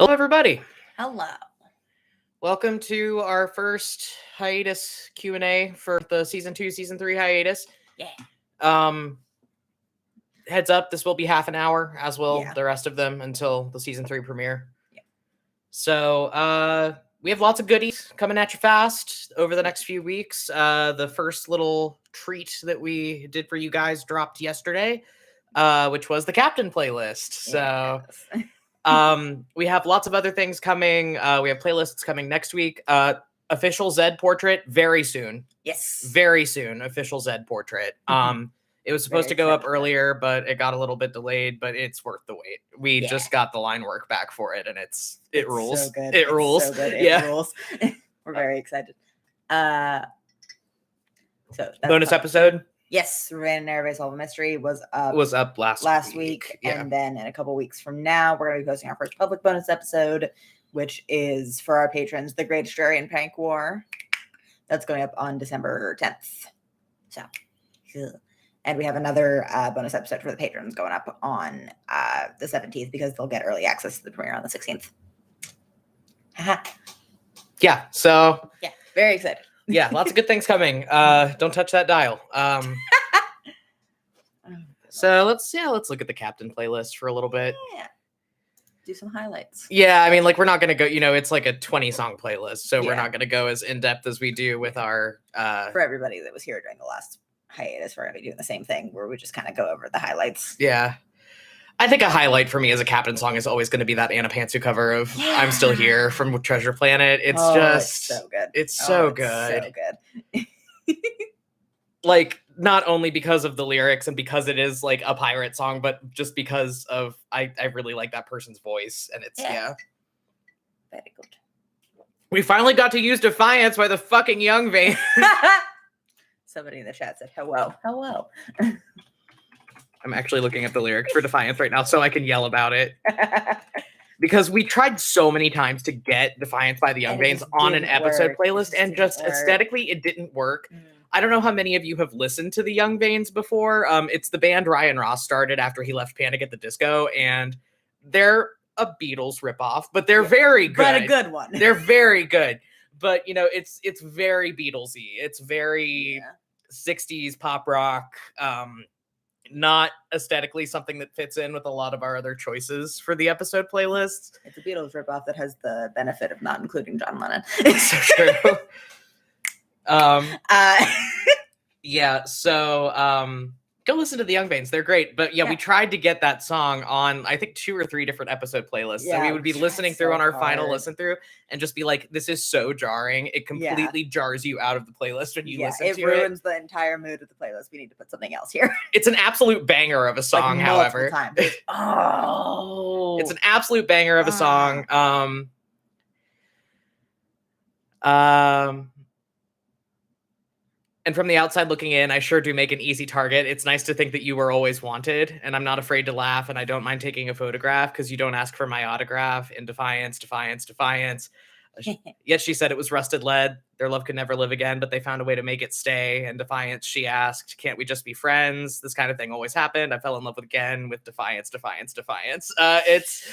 Hello, everybody. Hello. Welcome to our first hiatus Q&A for the season 2, season 3 hiatus. Yeah. Heads up, this will be half an hour, as will Yeah. the rest of them until the season 3 premiere. Yeah. So, we have lots of goodies coming at you fast over the next few weeks. The first little treat that we did for you guys dropped yesterday, which was the Captain playlist. So... Yes. We have lots of other things coming. We have playlists coming next week. Official Zed portrait very soon. Yes. Very soon. Official Zed portrait. It was supposed to go up earlier, but it got a little bit delayed. But it's worth the wait. We just got the line work back for it, and it rules. So good. It rules. So good. It rules. We're very excited. So bonus episode. Yes, Random Airway Solve a Mystery was up last week. Yeah. And then in a couple weeks from now, we're going to be posting our first public bonus episode, which is for our patrons, The Great Australian Prank War. That's going up on December 10th. So, and we have another bonus episode for the patrons going up on the 17th because they'll get early access to the premiere on the 16th. Yeah. So. Yeah. Very excited. Yeah, lots of good things coming. Don't touch that dial. So let's look at the Captain playlist for a little bit. Yeah. Do some highlights. Yeah, I mean, like, we're not going to go, it's like a 20-song playlist, so we're not going to go as in-depth as we do with our... For everybody that was here during the last hiatus, we're going to be doing the same thing, where we just kind of go over the highlights. Yeah. I think a highlight for me as a Captain song is always going to be that Anna Pantsu cover of I'm Still Here from Treasure Planet. It's it's so good. It's so good. So good. Like, not only because of the lyrics and because it is like a pirate song, but just because of I really like that person's voice, and it's very good. We finally got to use Defiance by the fucking Young Vein. Somebody in the chat said hello. I'm actually looking at the lyrics for Defiance right now so I can yell about it. Because we tried so many times to get Defiance by the Young Veins on an episode playlist, and just aesthetically it didn't work. I don't know how many of you have listened to the Young Veins before. It's the band Ryan Ross started after he left Panic at the Disco, and they're a Beatles ripoff, but they're very good. But a good one. They're very good. But, it's very Beatlesy. It's very 60s pop rock. Not aesthetically something that fits in with a lot of our other choices for the episode playlists. It's a Beatles ripoff that has the benefit of not including John Lennon. It's so true. Yeah, so go listen to the Young Veins. They're great. But we tried to get that song on, I think, 2 or 3 different episode playlists. So we would be listening through on our final listen through and just be like, this is so jarring. It completely jars you out of the playlist when you listen to it. It ruins the entire mood of the playlist. We need to put something else here. It's an absolute banger of a song, however. Times. It's an absolute banger of a song. And from the outside looking in, I sure do make an easy target. It's nice to think that you were always wanted, and I'm not afraid to laugh, and I don't mind taking a photograph because you don't ask for my autograph. In Defiance. Yet she said it was rusted lead. Their love could never live again, but they found a way to make it stay. In Defiance, she asked, can't we just be friends? This kind of thing always happened. I fell in love again with Defiance. It's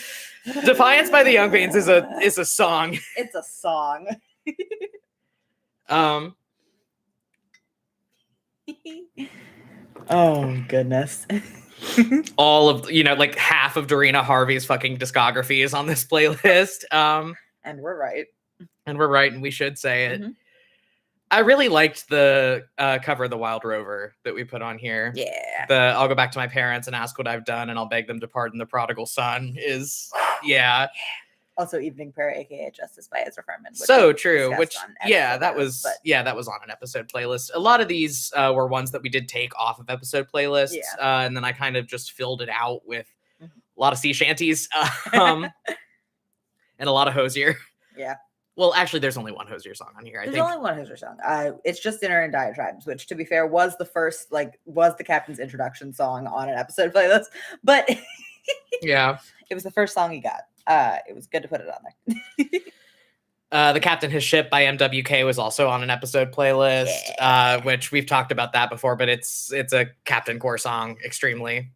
Defiance by the Young Veins is a song. It's a song. Oh goodness. All of like half of Dorina Harvey's fucking discography is on this playlist. And we're right. And we should say it. I really liked the cover of The Wild Rover that we put on here. Yeah. I'll go back to my parents and ask what I've done, and I'll beg them to pardon the prodigal son is Also, Evening Prayer, aka Justice by Ezra Furman. So true. That was on an episode playlist. A lot of these were ones that we did take off of episode playlists, and then I kind of just filled it out with a lot of sea shanties, and a lot of Hosier. Yeah. Well, actually, there's only one Hosier song on here. There's only one Hosier song. It's just Dinner and Diatribes, which, to be fair, was the Captain's introduction song on an episode playlist. But it was the first song he got. It was good to put it on there. The Captain His Ship by MWK was also on an episode playlist, which we've talked about that before, but it's a Captain Core song, extremely.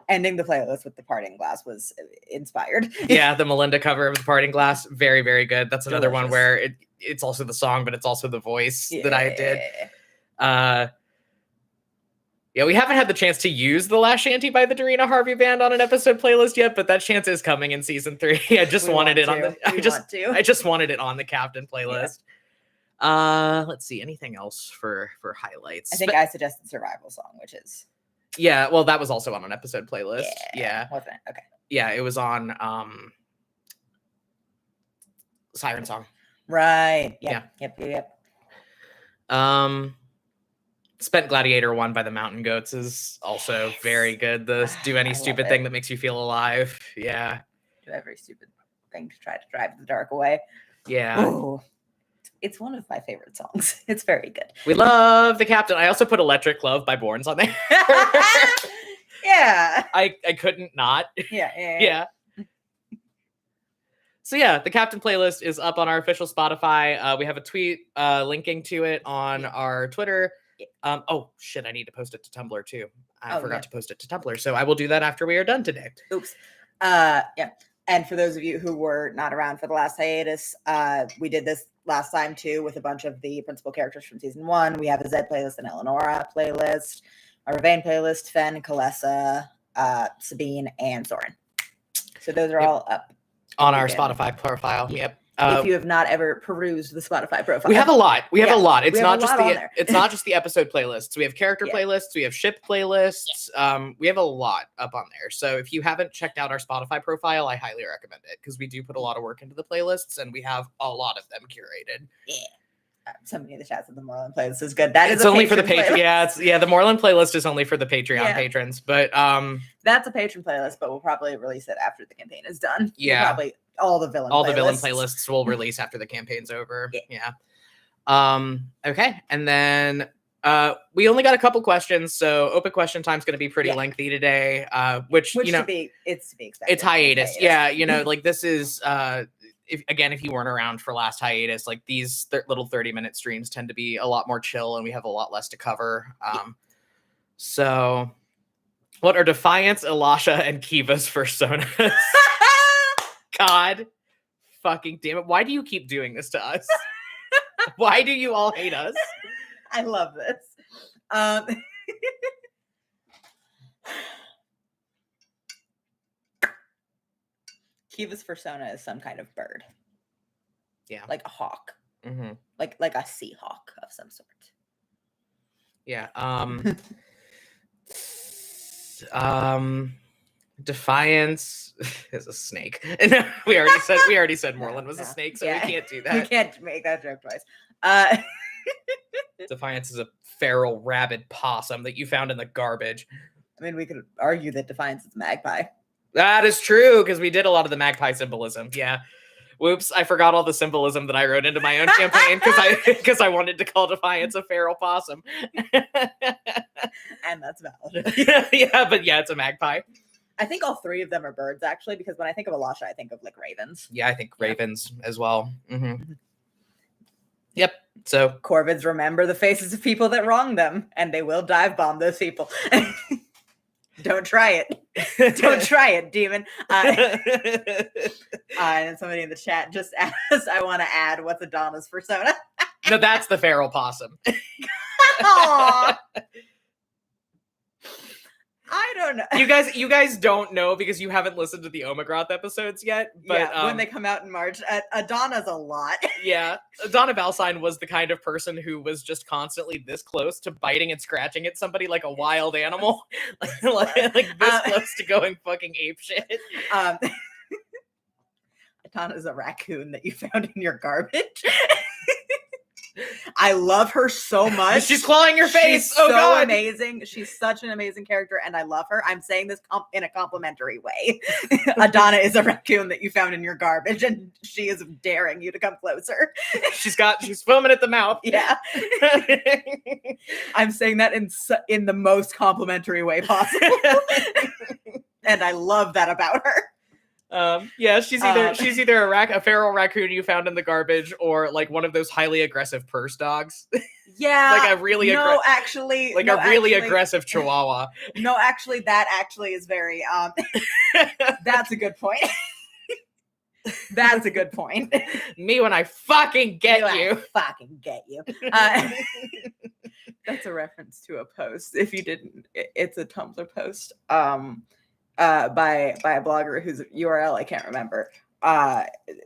ending the playlist with the parting glass was inspired. Yeah, the Melinda cover of the Parting Glass, very, very good. That's another one Delicious. where it's also the song, but it's also the voice that I did. Yeah, we haven't had the chance to use The Last Shanty by the Dorina Harvey Band on an episode playlist yet, but that chance is coming in season 3. I just wanted it on the I just wanted it on the Captain playlist. Yeah. Let's see, anything else for highlights? I think I suggested Survival Song, which is well, that was also on an episode playlist. Yeah. Wasn't it? Okay. Yeah, it was on Siren Song. Right. Yep. Spent Gladiator 1 by the Mountain Goats is also very good. The Do Any Stupid Thing That Makes You Feel Alive. Yeah. Do every stupid thing to try to drive the dark away. Yeah. Ooh. It's one of my favorite songs. It's very good. We love the Captain. I also put Electric Love by Borns on there. Yeah. I couldn't not. Yeah. So yeah, the Captain playlist is up on our official Spotify. We have a tweet linking to it on our Twitter. Oh shit, I need to post it to Tumblr too. I forgot to post it to Tumblr, so I will do that after we are done today. Oops. Yeah. And for those of you who were not around for the last hiatus, we did this last time too with a bunch of the principal characters from season 1. We have a Zed playlist, an Eleonora playlist, a Ravane playlist, Fen, Kalessa, Sabine, and Soren. So those are all up on our Spotify profile. Yep. If you have not ever perused the Spotify profile, we have a lot. We have a lot. It's not just the episode playlists. We have character playlists. We have ship playlists. We have a lot up on there. So if you haven't checked out our Spotify profile, I highly recommend it because we do put a lot of work into the playlists and we have a lot of them curated. Yeah. Somebody in the chat said the Moreland playlist is good. That is only for the Patreon. The Moreland playlist is only for the Patreon patrons. But that's a patron playlist, but we'll probably release it after the campaign is done. Yeah. Probably all the villain playlists will release after the campaign's over. Yeah. Okay. And then we only got a couple questions, so open question time's going to be pretty lengthy today. Which you know, it's to be expected. It's hiatus. Yeah, you know, like this is if you weren't around for last hiatus, like these little 30-minute streams tend to be a lot more chill and we have a lot less to cover. So what are Defiance, Elisha, and Kiva's personas? God fucking damn it. Why do you keep doing this to us? Why do you all hate us? I love this. Kiva's persona is some kind of bird. Yeah. Like a hawk. Mm-hmm. Like a sea hawk of some sort. Yeah. Defiance is a snake. we already said Moreland was a snake, so we can't do that. We can't make that joke twice. Defiance is a feral rabid possum that you found in the garbage. I mean, we could argue that Defiance is a magpie. That is true, because we did a lot of the magpie symbolism. Yeah. Whoops, I forgot all the symbolism that I wrote into my own campaign because I wanted to call Defiance a feral possum. And that's valid. It's a magpie. I think all three of them are birds, actually, because when I think of Elisha, I think of like ravens. Yeah, I think ravens as well. Mm-hmm. Yep. So Corvids remember the faces of people that wronged them, and they will dive bomb those people. Don't try it. Don't try it, demon. And somebody in the chat just asked, I want to add, what's Adana's persona? No, that's the feral possum. Aww. I don't know. You guys don't know because you haven't listened to the Omegroth episodes yet. But when they come out in March, Adana's a lot. Yeah, Adana Valsine was the kind of person who was just constantly this close to biting and scratching at somebody like a wild animal, like this close to going fucking apeshit. Adana's a raccoon that you found in your garbage. I love her so much. She's clawing your face. She's so amazing. She's such an amazing character, and I love her. I'm saying this in a complimentary way. Adana is a raccoon that you found in your garbage, and she is daring you to come closer. She's foaming at the mouth. Yeah. I'm saying that in the most complimentary way possible. And I love that about her. She's either a feral raccoon you found in the garbage or like one of those highly aggressive purse dogs. Yeah. Like a really aggressive chihuahua. No, actually, that actually is very that's a good point. That's a good point. Me when I fucking get you. I fucking get you. That's a reference to a post. If you didn't, it's a Tumblr post by a blogger whose URL I can't remember.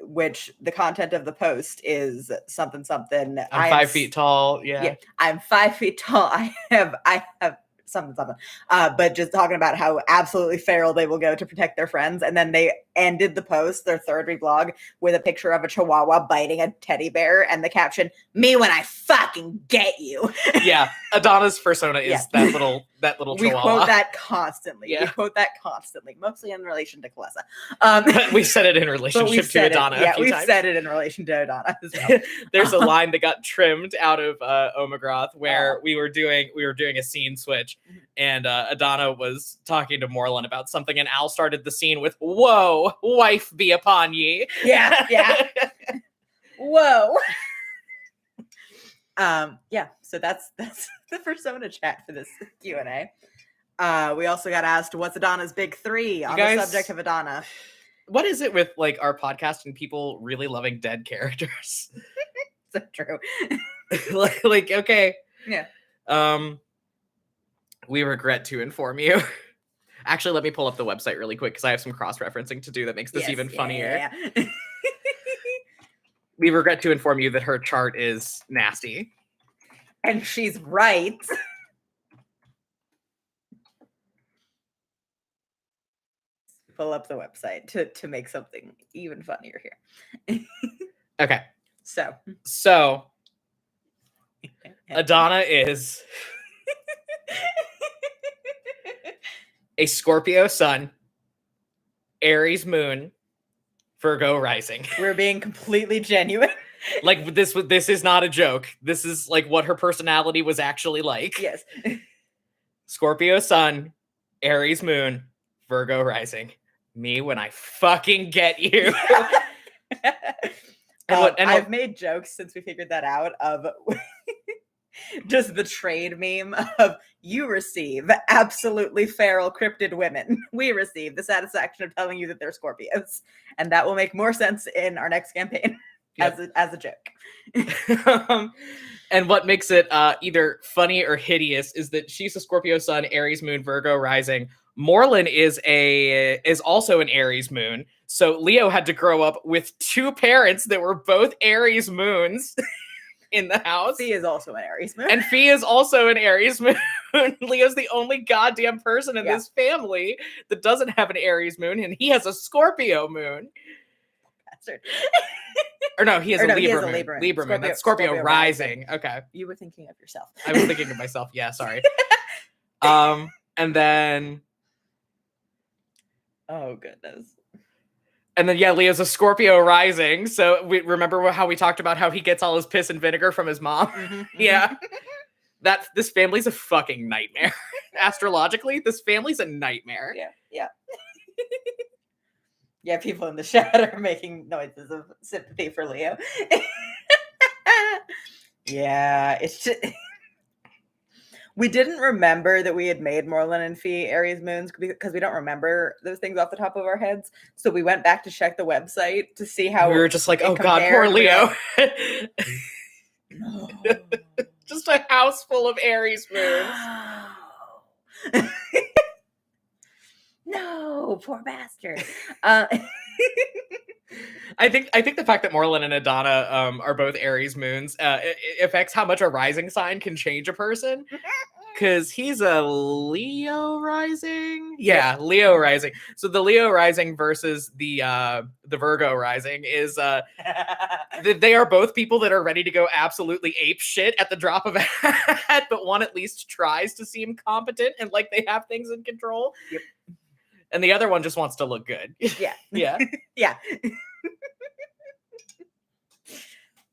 Which the content of the post is something. I'm 5 feet tall. Yeah. I'm 5 feet tall. I have something. But just talking about how absolutely feral they will go to protect their friends, and then they ended the post, their third reblog, with a picture of a chihuahua biting a teddy bear, and the caption, "Me when I fucking get you." Yeah, Adana's persona is that little chihuahua. We quote that constantly. Yeah. We quote that constantly, mostly in relation to Kalessa. But we said it in relationship to Adana. Yeah, we've said it in relation to Adana as well. There's a line that got trimmed out of Omegroth where we were doing a scene switch, and Adana was talking to Morlun about something, and Al started the scene with, "Whoa, wife be upon ye." Yeah. Whoa. Yeah, so that's the persona chat for this Q&A. We also got asked, what's Adana's big three on the subject of Adana? What is it with like our podcast and people really loving dead characters? So true. like okay. Yeah. We regret to inform you. Actually, let me pull up the website really quick because I have some cross-referencing to do that makes this even funnier. Yeah. We regret to inform you that her chart is nasty. And she's right. Pull up the website to make something even funnier here. Okay. So Adana is a Scorpio sun, Aries moon, Virgo rising. We're being completely genuine. Like this is not a joke. This is like what her personality was actually like. Yes. Scorpio sun, Aries moon, Virgo rising. Me when I fucking get you. I've made jokes since we figured that out of just the trade meme of you receive absolutely feral cryptid women. We receive the satisfaction of telling you that they're Scorpios. And that will make more sense in our next campaign as a joke. And what makes it either funny or hideous is that she's a Scorpio sun, Aries moon, Virgo rising. Morlun is also an Aries moon. So Leo had to grow up with two parents that were both Aries moons in the house. Fee is also an Aries moon. And Fee is also an Aries moon. Leo's the only goddamn person in this family that doesn't have an Aries moon, and he has a Scorpio moon. Bastard. Or no, he has a Libra moon. Libra moon. That's Scorpio rising. Okay. You were thinking of yourself. I was thinking of myself. Yeah, sorry. And then... Oh, goodness. And then, Leo's a Scorpio rising. So we remember how we talked about how he gets all his piss and vinegar from his mom? Mm-hmm. Yeah. This family's a fucking nightmare. Astrologically, this family's a nightmare. Yeah. Yeah, people in the chat are making noises of sympathy for Leo. Yeah, it's just... We didn't remember that we had made Morlun and Fee Aries moons because we don't remember those things off the top of our heads. So we went back to check the website to see how we were just like, oh God, poor Leo. No. Just a house full of Aries moons. No, poor bastard. I think the fact that Morlun and Adana are both Aries moons it affects how much a rising sign can change a person. Because he's a Leo rising? Yeah, Leo rising. So the Leo rising versus the Virgo rising is they are both people that are ready to go absolutely ape shit at the drop of a hat, but one at least tries to seem competent and like they have things in control. Yep. And the other one just wants to look good. Yeah. Yeah. Yeah.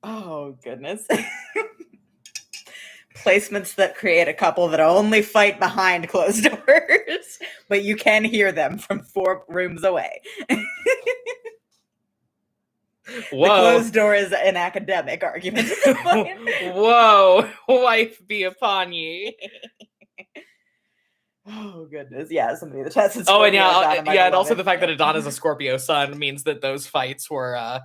Oh, goodness. Placements that create a couple that only fight behind closed doors, but you can hear them from 4 rooms away. Whoa. The closed door is an academic argument. Whoa, wife be upon ye. Oh goodness, yeah, somebody in the chat said Oh, and Scorpio, yeah, and also the fact that Adana's a Scorpio sun means that those fights were ugh,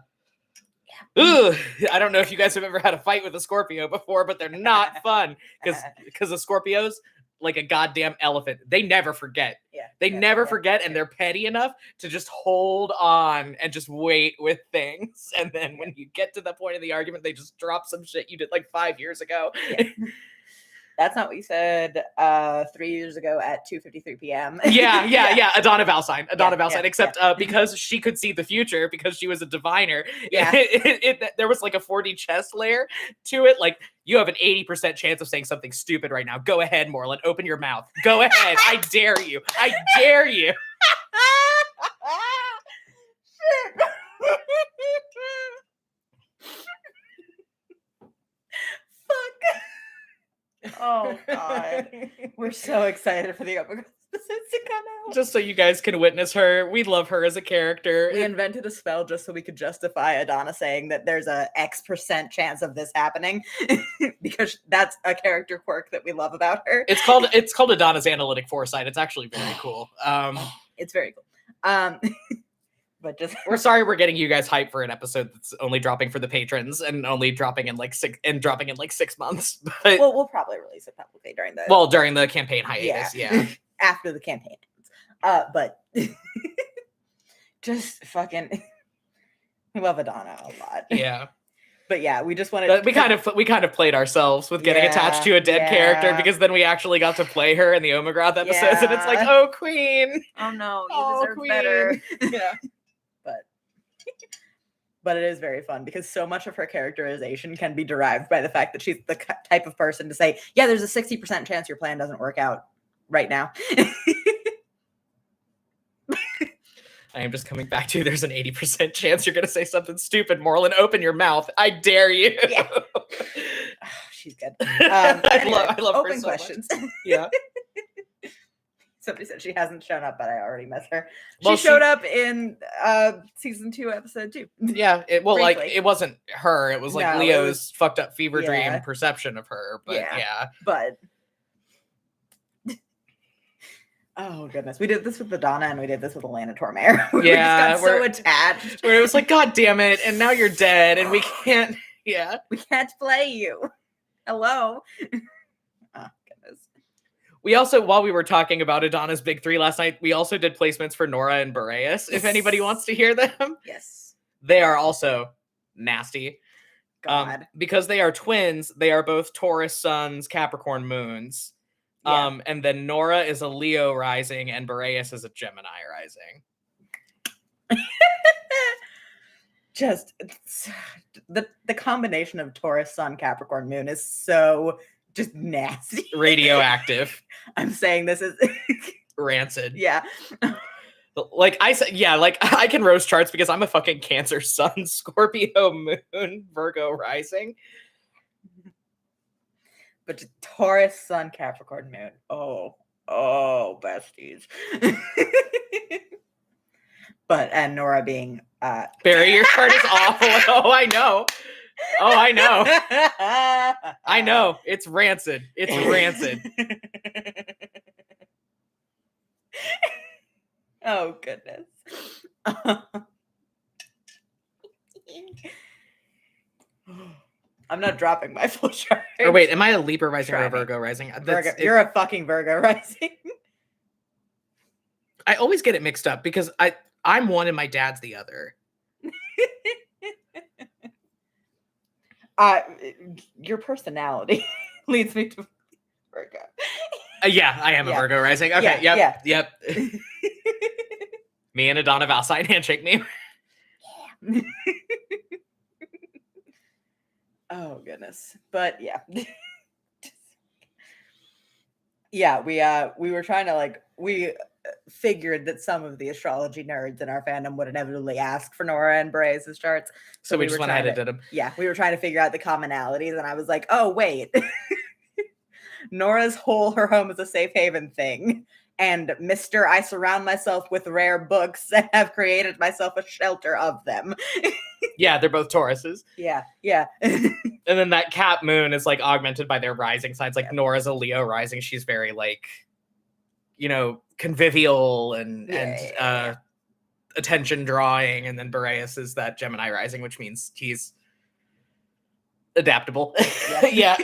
I don't know if you guys have ever had a fight with a Scorpio before, but they're not fun because the Scorpios, like a goddamn elephant, they never forget. Yeah, They never forget, and they're petty enough to just hold on and just wait with things. And then when you get to the point of the argument, they just drop some shit you did like 5 years ago. Yeah. That's not what you said 3 years ago at 2:53 p.m. Yeah. Adana Valsine. Yeah. Except because she could see the future because she was a diviner. Yeah. There was like a 4D chess layer to it. Like, you have an 80% chance of saying something stupid right now. Go ahead, Moreland. Open your mouth. Go ahead. I dare you. I dare you. Shit. Fuck. Oh god. We're so excited for the episodes to come out. Just so you guys can witness her. We love her as a character. We invented a spell just so we could justify Adana saying that there's a X% chance of this happening because that's a character quirk that we love about her. It's called Adana's analytic foresight. It's actually very cool. It's very cool. But just we're sorry we're getting you guys hyped for an episode that's only dropping for the patrons and only dropping in like 6 months. But we'll probably release it publicly during the campaign hiatus. Yeah. After the campaign ends. But just fucking we love Adana a lot. Yeah. But yeah, we just wanted we kind of played ourselves with getting attached to a dead character because then we actually got to play her in the Omegroth episodes and it's like, oh queen. Oh no, you deserve queen. better. Yeah. But it is very fun because so much of her characterization can be derived by the fact that she's the type of person to say, yeah, there's a 60% chance your plan doesn't work out right now. I am just coming back to there's an 80% chance you're going to say something stupid, Moreland. Open your mouth. I dare you. Yeah. Oh, she's good. I love open her so questions. Much. Yeah. Somebody said she hasn't shown up, but I already miss her. Well, she showed up in season 2, episode 2. Yeah, it wasn't her. It was like Leo's fucked up fever dream perception of her. But But oh goodness, we did this with Adana and we did this with Alana Tormare. We just got so attached. Where it was like, God damn it, and now you're dead, and we can't. Yeah, we can't play you. Hello. Oh goodness. We also, while we were talking about Adana's Big 3 last night, we also did placements for Nora and Boreas, if anybody wants to hear them. Yes. They are also nasty. God. Because they are twins, they are both Taurus suns, Capricorn moons. Yeah. And then Nora is a Leo rising and Boreas is a Gemini rising. Just the combination of Taurus sun, Capricorn moon is so just nasty. Radioactive. I'm saying this is rancid. Yeah. Like I said, yeah, like I can roast charts because I'm a fucking Cancer sun, Scorpio moon, Virgo rising. But Taurus sun, Capricorn moon. Oh, besties. And Nora being Barry, your chart is awful. Oh, I know. I know. It's rancid. It's rancid. Oh, goodness. I'm not dropping my full chart. Or wait, am I a Libra rising or a Virgo rising? You're a fucking Virgo rising. I always get it mixed up because I'm one and my dad's the other. Your personality leads me to Virgo. Yeah, I am a Virgo rising. Okay, yep. Me and Adana Valsine handshake me. Yeah. Oh goodness, but yeah, we were trying to we figured that some of the astrology nerds in our fandom would inevitably ask for Nora and Boreas' charts. So we just went ahead and did them. Yeah, we were trying to figure out the commonalities, and I was like, oh wait, Nora's her home is a safe haven thing and Mr. I surround myself with rare books and have created myself a shelter of them. Yeah, they're both Tauruses. Yeah. And then that Cat Moon is like augmented by their rising signs. Like Yep. Nora's a Leo rising. She's very like, convivial and attention drawing. And then Boreas is that Gemini rising, which means he's adaptable. Yeah.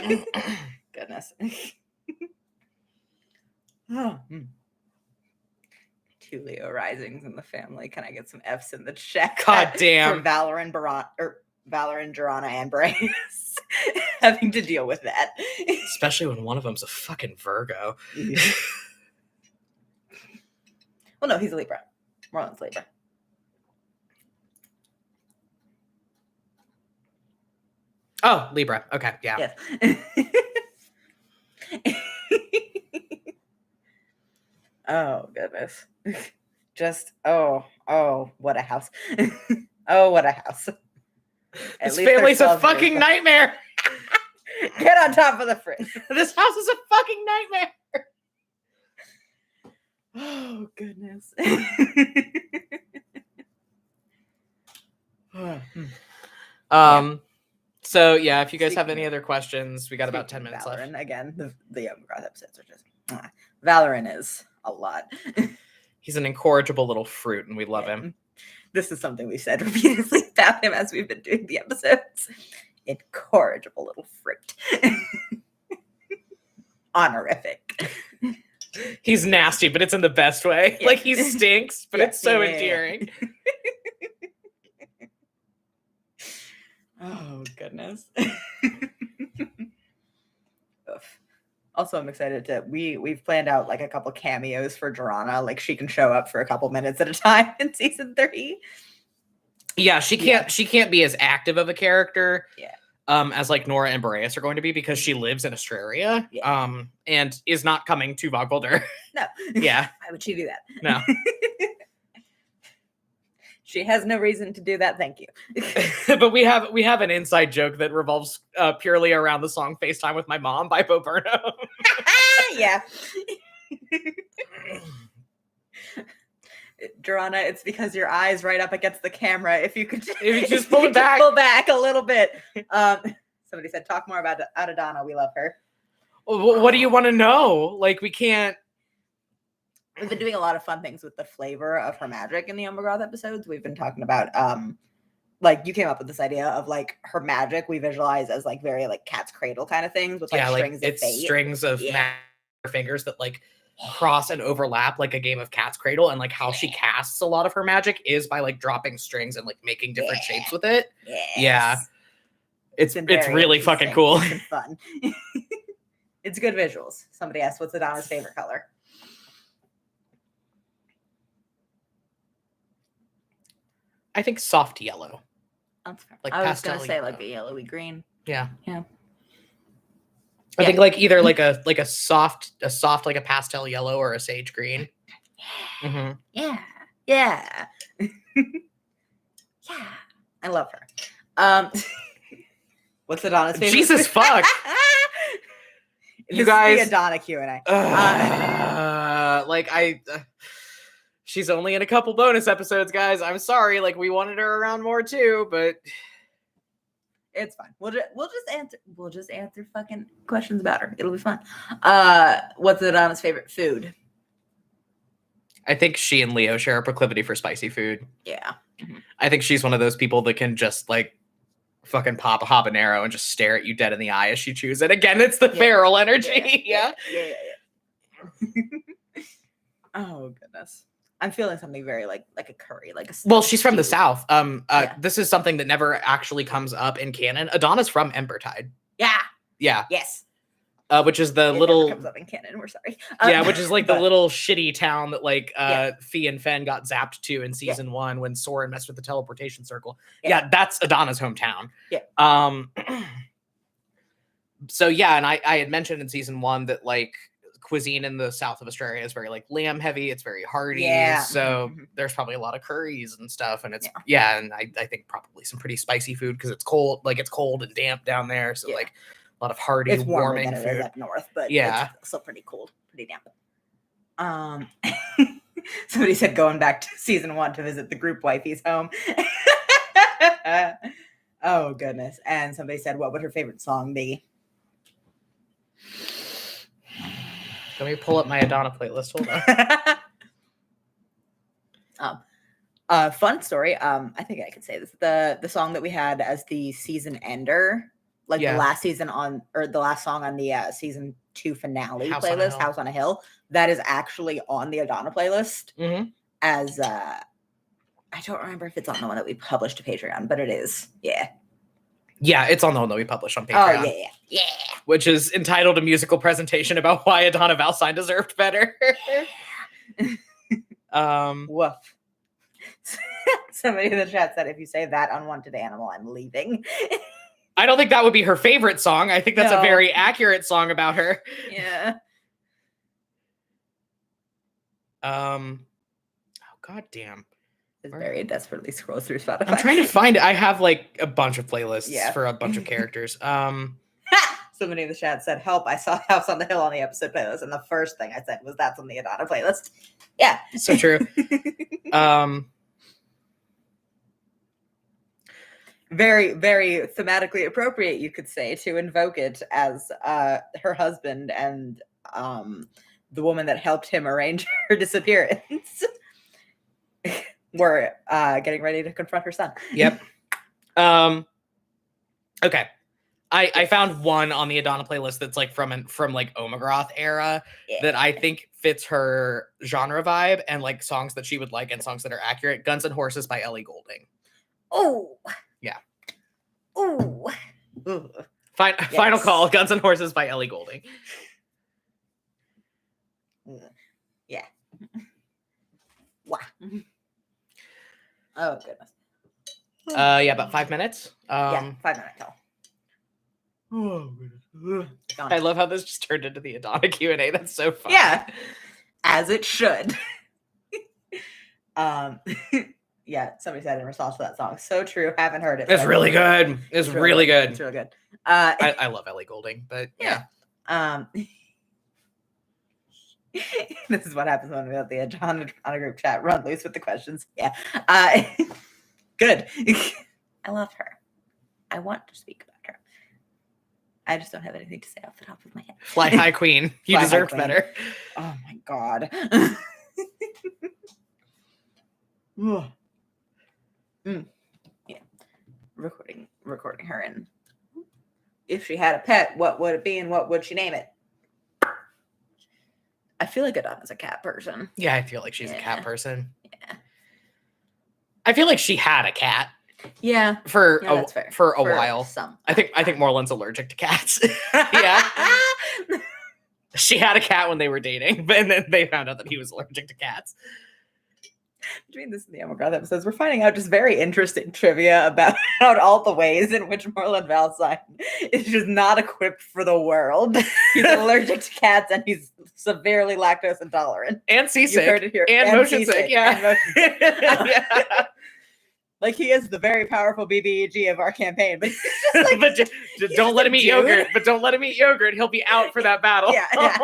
Goodness. Oh. 2 Leo risings in the family. Can I get some F's in the chat? God damn. For Valor and Jorana and Boreas having to deal with that. Especially when one of them's a fucking Virgo. Well, no, he's a Libra. Marlon's Libra. Oh, Libra. Okay, yeah. Yes. Oh, goodness. Just, what a house. Oh, what a house. This family's a fucking nightmare. Get on top of the fridge. This house is a fucking nightmare. Oh, goodness. So yeah, if you guys have any other questions, we got about 10 minutes Valorant, left. Again, the Yogagrath episodes are just Valorant is a lot. He's an incorrigible little fruit, and we love him. This is something we said repeatedly about him as we've been doing the episodes. Incorrigible little fruit. Honorific. He's nasty, but it's in the best way. Yeah. Like he stinks, but it's so endearing. Oh, goodness. Also, I'm excited we've planned out like a couple cameos for Jorana. Like she can show up for a couple minutes at a time in season 3. Yeah, she can't be as active of a character. Yeah. As like Nora and Boreas are going to be because she lives in Australia. Yeah. And is not coming to Vogboulder. No. Yeah. Why would she do that? No. She has no reason to do that. Thank you. But we have an inside joke that revolves purely around the song "FaceTime with My Mom" by Bo Burnham. Yeah. Jorana, it's because your eyes right up against the camera. If you could just pull it back, pull back a little bit. Somebody said, "Talk more about Adana. We love her." What do you want to know? Like we can't. We've been doing a lot of fun things with the flavor of her magic in the Umbergroth episodes. We've been talking about, like you came up with this idea of like her magic we visualize as like very like Cat's Cradle kind of things with like strings of fate. Strings of fingers that like cross and overlap like a game of Cat's Cradle, and like how she casts a lot of her magic is by like dropping strings and like making different shapes with it. Yes. Yeah. It's really fucking cool. It's been fun. It's good visuals. Somebody asked, what's Adana's favorite color? I think soft yellow. Like I was gonna say like a yellowy green. Yeah. Yeah. I think like either like a soft like a pastel yellow or a sage green. Mm-hmm. Yeah. Yeah. I love her. What's Adana's favorite? Jesus fuck. You guys, the Adana Q&A. She's only in a couple bonus episodes, guys. I'm sorry. Like we wanted her around more too, but it's fine. We'll just answer fucking questions about her. It'll be fun. What's Adana's favorite food? I think she and Leo share a proclivity for spicy food. Yeah. I think she's one of those people that can just like fucking pop a habanero and just stare at you dead in the eye as she chews it. Again, it's the feral energy. Yeah. Oh goodness. I'm feeling something very like a curry, like a. Well, she's from the South. This is something that never actually comes up in canon. Adana's from Embertide. Yeah. Yeah. Yes. Which is the little never comes up in canon. We're sorry. Which is like the little shitty town that like Fee and Fen got zapped to in season 1 when Soren messed with the teleportation circle. Yeah, that's Adana's hometown. Yeah. So yeah, and I had mentioned in season 1 that like cuisine in the south of Australia is very like lamb heavy. It's very hearty. Yeah. So there's probably a lot of curries and stuff. And it's and I think probably some pretty spicy food because it's cold. Like it's cold and damp down there. So like. A lot of hearty, it's warmer warming than it food. is up north, but it's still pretty cold, pretty damp. Somebody said going back to season 1 to visit the group wifey's home. Oh goodness. And somebody said, what would her favorite song be? Let me pull up my Adana playlist. Hold on. Fun story. I think I can say this. The song that we had as the season ender, like the last season on, or the last song on the season 2 finale playlist, House on a Hill, that is actually on the Adana playlist. Mm-hmm. As I don't remember if it's on the one that we published to Patreon, but it is. Yeah. Yeah, it's on the one that we published on Patreon. Oh, yeah. Which is entitled A Musical Presentation About Why Adana Valsine Deserved Better. Woof. Somebody in the chat said, if you say that unwanted animal, I'm leaving. I don't think that would be her favorite song. I think that's a very accurate song about her. Yeah. Oh, goddamn. Very desperately scrolls through Spotify. I'm trying to find it. I have like a bunch of playlists for a bunch of characters. Somebody in the chat said, help, I saw House on the Hill on the episode playlist. And the first thing I said was, that's on the Adana playlist. Yeah. So true. Very, very thematically appropriate, you could say, to invoke it as her husband and the woman that helped him arrange her disappearance. We're getting ready to confront her son. Yep. Okay. I found one on the Adana playlist that's like from like Omegroth era that I think fits her genre vibe and like songs that she would like and songs that are accurate. Guns and Horses by Ellie Goulding. Oh. Yeah. Oh. Final call. Guns and Horses by Ellie Goulding. Yeah. Wow. Oh goodness. Yeah, about 5 minutes. 5 minute call. I love how this just turned into the Adana Q&A. That's so fun. Yeah, as it should. Yeah, somebody said in response to that song, so true. Haven't heard it. It's really good. It's really good. It's really good. I love Ellie Goulding, but yeah. This is what happens when we have the Adana group chat run loose with the questions. Yeah. Good. I love her. I want to speak about her. I just don't have anything to say off the top of my head. Fly high queen. You deserved better. Oh my God. Yeah. Recording her in. If she had a pet, what would it be and what would she name it? I feel like Adana's a cat person. Yeah, I feel like she's a cat person. Yeah. I feel like she had a cat. Yeah. For a while. I think Morland's allergic to cats. Yeah. She had a cat when they were dating, and then they found out that he was allergic to cats. Between this and the Omegroth episodes, we're finding out just very interesting trivia about all the ways in which Morland Valsine is just not equipped for the world. He's allergic to cats and he's severely lactose intolerant. And seasick. You heard it here. And motion sick. Yeah. Yeah. Like he is the very powerful BBEG of our campaign, but like, but don't let him eat yogurt. But don't let him eat yogurt. He'll be out for that battle. Yeah.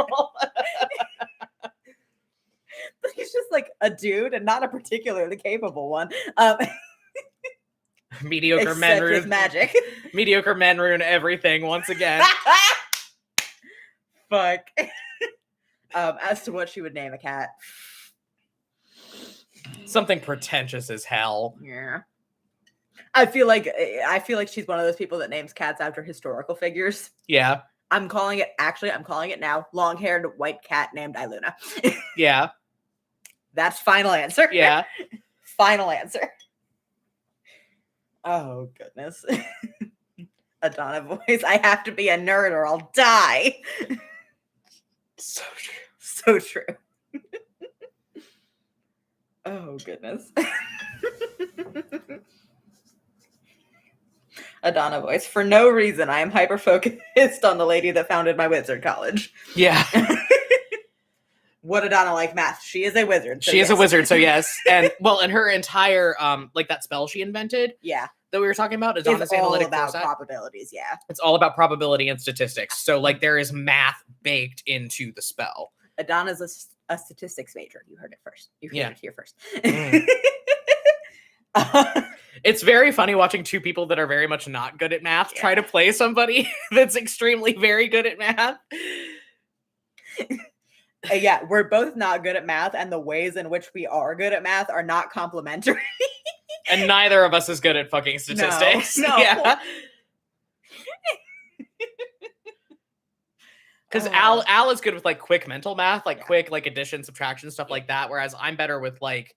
He's just like a dude and not a particularly capable one. Mediocre men ruin magic. Mediocre men ruin everything once again. Fuck. As to what she would name a cat. Something pretentious as hell. Yeah. I feel like she's one of those people that names cats after historical figures. Yeah. I'm calling it now. Long-haired white cat named Iluna. Yeah. That's final answer. Yeah. Final answer. Oh, goodness. Adana voice. I have to be a nerd or I'll die. So true. So true. Oh, goodness. Adana voice. For no reason, I am hyper-focused on the lady that founded my wizard college. Yeah. Would Adana like math? She is a wizard. So she is a wizard, so yes. And her entire like that spell she invented. Yeah. That we were talking about is all about probabilities. Yeah. It's all about probability and statistics. So like there is math baked into the spell. Adana's a statistics major. You heard it first. You heard Yeah. it here first. It's very funny watching two people that are very much not good at math try to play somebody that's extremely very good at math. Yeah, we're both not good at math, and the ways in which we are good at math are not complementary. And neither of us is good at fucking statistics. No. Yeah. Because Al is good with like quick mental math, like quick like addition, subtraction, stuff like that. Whereas I'm better with like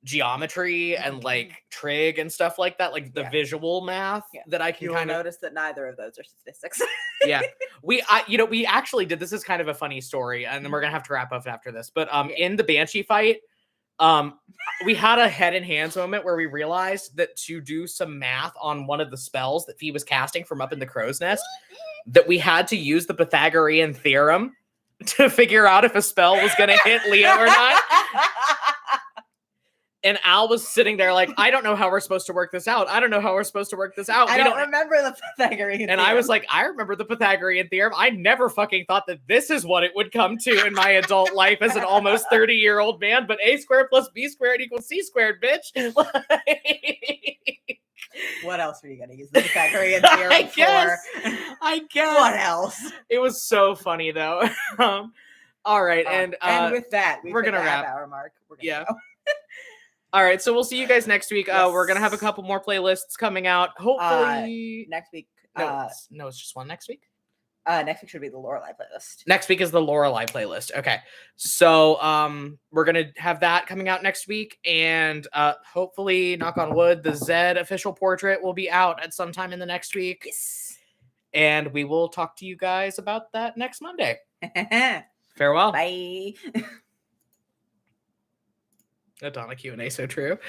geometry and like trig and stuff like that, like the visual math that I can kind of notice that neither of those are statistics. Yeah, we actually did. This is kind of a funny story, and then we're gonna have to wrap up after this. But in the Banshee fight, we had a head and hands moment where we realized that to do some math on one of the spells that Fee was casting from up in the crow's nest, that we had to use the Pythagorean theorem to figure out if a spell was gonna hit Leo or not. And Al was sitting there like, I don't know how we're supposed to work this out. I don't know how we're supposed to work this out. I don't remember the Pythagorean theorem. And I was like, I remember the Pythagorean theorem. I never fucking thought that this is what it would come to in my adult life as an almost 30-year-old man. But A squared plus B squared equals C squared, bitch. What else are you going to use the Pythagorean theorem I guess. What else? It was so funny, though. All right. And with that, we're going to wrap. Hour mark. We're gonna go. All right, so we'll see you guys next week. We're gonna have a couple more playlists coming out. Hopefully next week. No, it's just one next week. Next week should be the Lorelai playlist. Next week is the Lorelai playlist. Okay, so we're gonna have that coming out next week, and hopefully, knock on wood, the Zed official portrait will be out at some time in the next week. Yes. And we will talk to you guys about that next Monday. Farewell. Bye. Adana Q&A, so true.